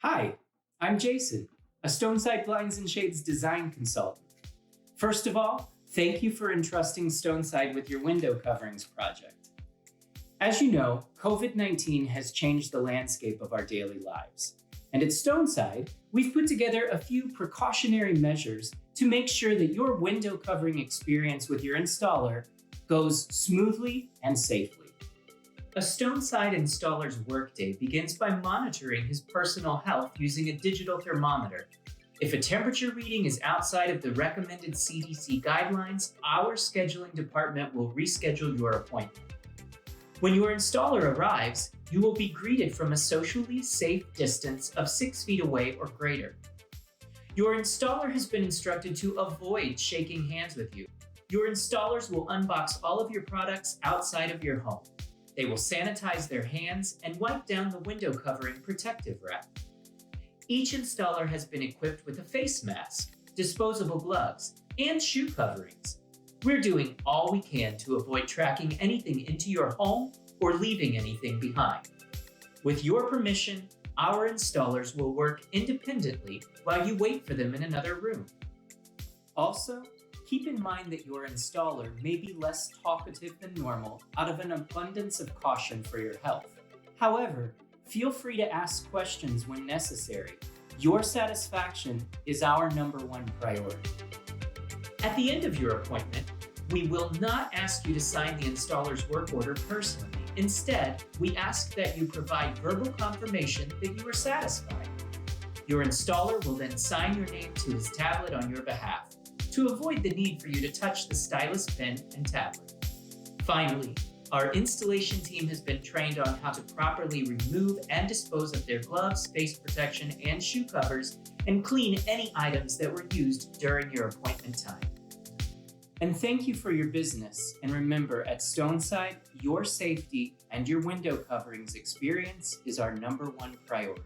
Hi, I'm Jason, a Stoneside Blinds and Shades design consultant. First of all, thank you for entrusting Stoneside with your window coverings project. As you know, COVID-19 has changed the landscape of our daily lives. And at Stoneside, we've put together a few precautionary measures to make sure that your window covering experience with your installer goes smoothly and safely. A Stoneside installer's workday begins by monitoring his personal health using a digital thermometer. If a temperature reading is outside of the recommended CDC guidelines, our scheduling department will reschedule your appointment. When your installer arrives, you will be greeted from a socially safe distance of 6 feet away or greater. Your installer has been instructed to avoid shaking hands with you. Your installers will unbox all of your products outside of your home. They will sanitize their hands and wipe down the window covering protective wrap. Each installer has been equipped with a face mask, disposable gloves, and shoe coverings. We're doing all we can to avoid tracking anything into your home or leaving anything behind. With your permission, our installers will work independently while you wait for them in another room. Also, keep in mind that your installer may be less talkative than normal out of an abundance of caution for your health. However, feel free to ask questions when necessary. Your satisfaction is our #1 priority. At the end of your appointment, we will not ask you to sign the installer's work order personally. Instead, we ask that you provide verbal confirmation that you are satisfied. Your installer will then sign your name to his tablet on your behalf, to avoid the need for you to touch the stylus pen and tablet. Finally, our installation team has been trained on how to properly remove and dispose of their gloves, face protection, and shoe covers, and clean any items that were used during your appointment time. And thank you for your business. And remember, at Stoneside, your safety and your window coverings experience is our #1 priority.